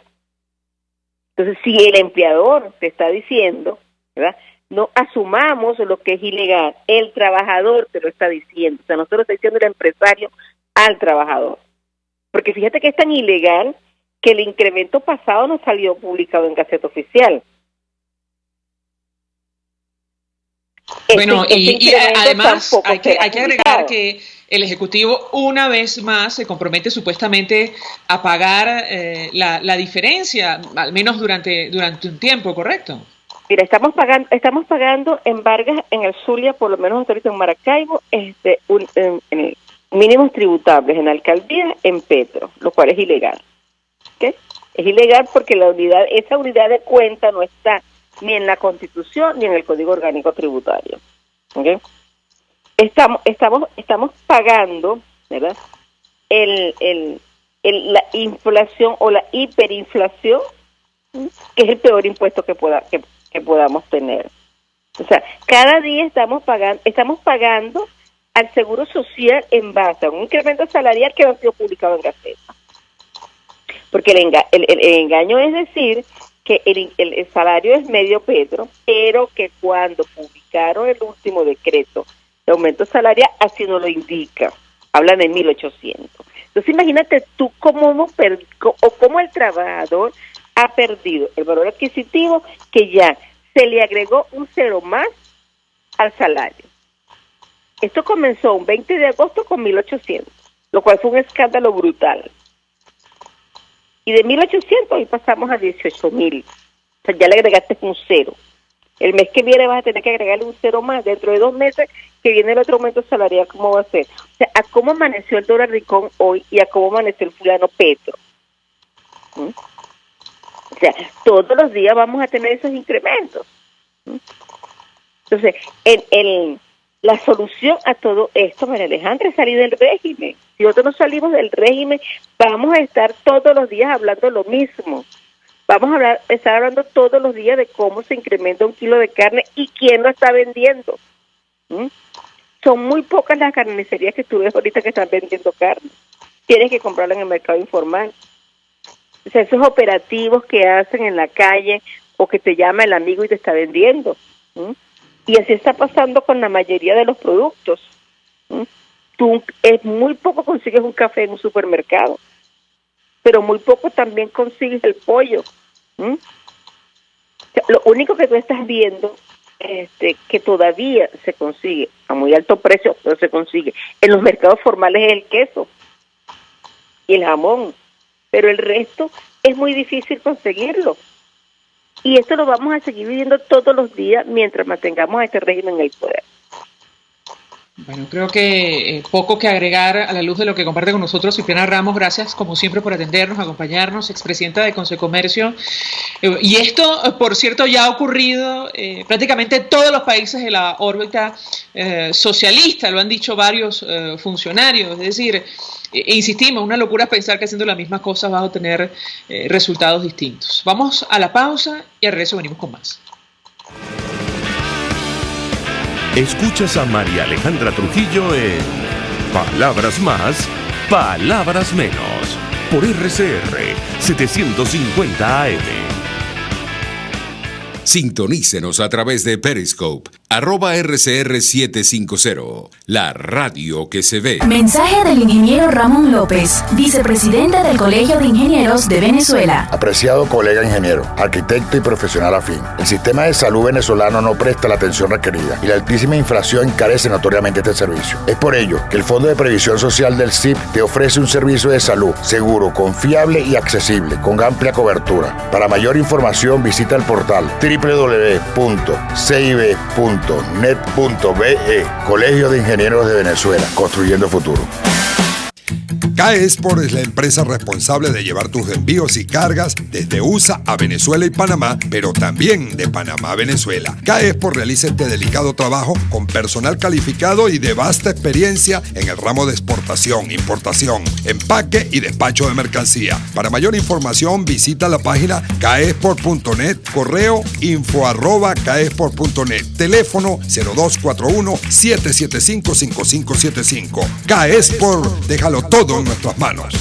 Entonces, si el empleador te está diciendo, ¿verdad?, no asumamos lo que es ilegal, el trabajador te lo está diciendo. O sea, nosotros está diciendo el empresario al trabajador. Porque fíjate que es tan ilegal que el incremento pasado no salió publicado en Gaceta Oficial. Y además hay que agregar que el Ejecutivo una vez más se compromete supuestamente a pagar la diferencia, al menos durante un tiempo, ¿correcto? Mira, estamos pagando en Vargas, en el Zulia, por lo menos ahorita en Maracaibo, mínimos tributables en alcaldía, en Petro, lo cual es ilegal. ¿Okay? Es ilegal porque esa unidad de cuenta no está ni en la Constitución ni en el Código Orgánico Tributario. ¿Okay? Estamos pagando, ¿verdad?, la inflación o la hiperinflación, que es el peor impuesto que podamos tener. O sea, cada día estamos pagando al Seguro Social en base a un incremento salarial que no ha sido publicado en Gaceta. Porque el engaño es decir que el salario es medio Petro, pero que cuando publicaron el último decreto de aumento salarial, así no lo indica. Hablan de 1.800. Entonces imagínate tú cómo el trabajador ha perdido el valor adquisitivo, que ya se le agregó un cero más al salario. Esto comenzó un 20 de agosto con 1.800, lo cual fue un escándalo brutal. Y de 1.800 hoy pasamos a 18.000. O sea, ya le agregaste un cero. El mes que viene vas a tener que agregarle un cero más. Dentro de 2 meses que viene el otro aumento salarial, ¿cómo va a ser? O sea, a cómo amaneció el dólar Rincón hoy y a cómo amaneció el fulano Petro. O sea, todos los días vamos a tener esos incrementos. Entonces, la solución a todo esto, María Alejandra, es salir del régimen. Si nosotros no salimos del régimen, vamos a estar todos los días hablando lo mismo. Vamos a estar hablando todos los días de cómo se incrementa 1 kilo de carne y quién lo está vendiendo. Son muy pocas las carnicerías que tú ves ahorita que están vendiendo carne. Tienes que comprarla en el mercado informal. O sea, esos operativos que hacen en la calle o que te llama el amigo y te está vendiendo. Y así está pasando con la mayoría de los productos. Tú muy poco consigues un café en un supermercado, pero muy poco también consigues el pollo. O sea, lo único que tú estás viendo que todavía se consigue a muy alto precio, pero se consigue en los mercados formales es el queso y el jamón, pero el resto es muy difícil conseguirlo. Y esto lo vamos a seguir viviendo todos los días mientras mantengamos a este régimen en el poder. Bueno, creo que poco que agregar a la luz de lo que comparte con nosotros Cipriana Ramos. Gracias, como siempre, por atendernos, acompañarnos, expresidenta de Consecomercio. Y esto, por cierto, ya ha ocurrido prácticamente en todos los países de la órbita socialista, lo han dicho varios funcionarios. Es decir, insistimos, una locura es pensar que haciendo las mismas cosas vas a obtener resultados distintos. Vamos a la pausa y al regreso venimos con más. Escuchas a María Alejandra Trujillo en Palabras Más, Palabras Menos, por RCR 750 AM. Sintonícenos a través de Periscope, @RCR750, la radio que se ve. Mensaje del ingeniero Ramón López, vicepresidente del Colegio de Ingenieros de Venezuela. Apreciado colega ingeniero, arquitecto y profesional afín, el sistema de salud venezolano no presta la atención requerida y la altísima inflación encarece notoriamente este servicio. Es por ello que el Fondo de Previsión Social del CIP te ofrece un servicio de salud seguro, confiable y accesible, con amplia cobertura. Para mayor información visita el portal www.cib.net.be, Colegio de Ingenieros de Venezuela, construyendo futuro. CAESPOR es la empresa responsable de llevar tus envíos y cargas desde USA a Venezuela y Panamá, pero también de Panamá a Venezuela. CAESPOR realiza este delicado trabajo con personal calificado y de vasta experiencia en el ramo de exportación, importación, empaque y despacho de mercancía. Para mayor información visita la página caespor.net, correo info@caespor.net, teléfono 0241-775-5575. CAESPOR, déjalo todo en nuestras manos.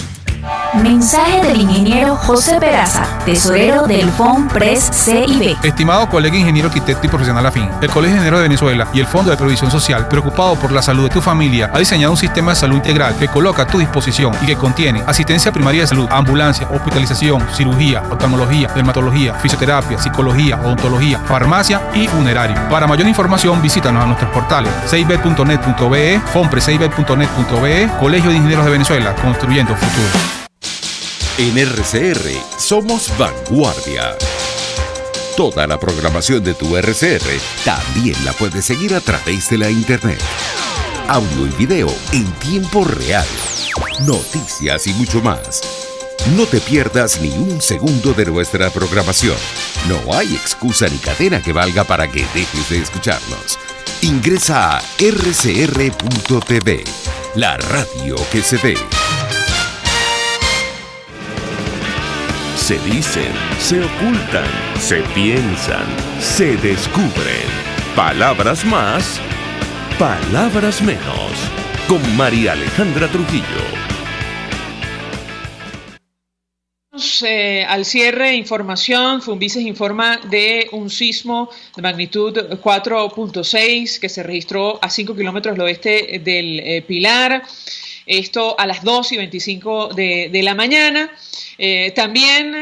Mensaje del ingeniero José Peraza, tesorero del FONPRES CIB. Estimado colega ingeniero, arquitecto y profesional afín, el Colegio de Ingenieros de Venezuela y el Fondo de Previsión Social, preocupado por la salud de tu familia, ha diseñado un sistema de salud integral que coloca a tu disposición y que contiene asistencia primaria de salud, ambulancia, hospitalización, cirugía, oftalmología, dermatología, fisioterapia, psicología, odontología, farmacia y funerario. Para mayor información, visítanos a nuestros portales cib.net.be, fonprescib.net.be, Colegio de Ingenieros de Venezuela, construyendo futuro. En RCR somos vanguardia. Toda la programación de tu RCR también la puedes seguir a través de la internet. Audio y video en tiempo real. Noticias y mucho más. No te pierdas ni un segundo de nuestra programación. No hay excusa ni cadena que valga para que dejes de escucharnos. Ingresa a rcr.tv, la radio que se ve. Se dicen, se ocultan, se piensan, se descubren. Palabras más, palabras menos. Con María Alejandra Trujillo. Al cierre, información. Funvices informa de un sismo de magnitud 4.6 que se registró a 5 kilómetros al oeste del Pilar. Esto a las 2:25 de la mañana. También,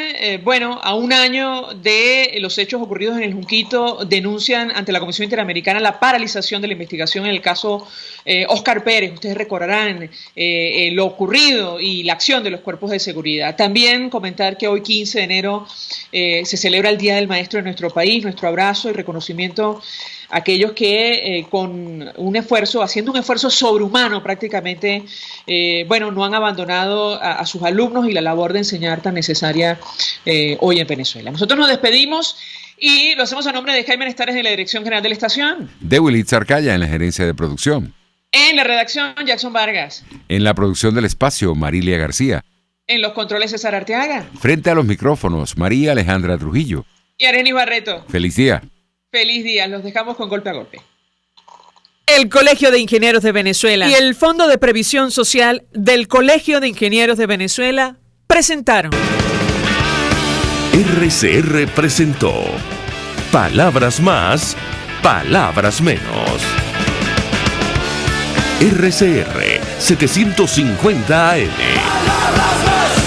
bueno, a un año de los hechos ocurridos en el Junquito, denuncian ante la Comisión Interamericana la paralización de la investigación en el caso Óscar Pérez. Ustedes recordarán lo ocurrido y la acción de los cuerpos de seguridad. También comentar que hoy, 15 de enero, se celebra el Día del Maestro de nuestro país. Nuestro abrazo y reconocimiento a aquellos que con un esfuerzo, haciendo un esfuerzo sobrehumano prácticamente, bueno, no han abandonado a sus alumnos y la labor de enseñar tan necesaria hoy en Venezuela. Nosotros nos despedimos y lo hacemos a nombre de Jaime Nestares en la dirección general de la estación. De Willy Zarcaya en la gerencia de producción. En la redacción, Jackson Vargas. En la producción del espacio, Marilia García. En los controles, César Arteaga. Frente a los micrófonos, María Alejandra Trujillo. Y Arenis Barreto. Feliz día. Feliz día. Los dejamos con Golpe a Golpe. El Colegio de Ingenieros de Venezuela y el Fondo de Previsión Social del Colegio de Ingenieros de Venezuela presentaron. RCR presentó Palabras Más, Palabras Menos. RCR 750 AM. Palabras más.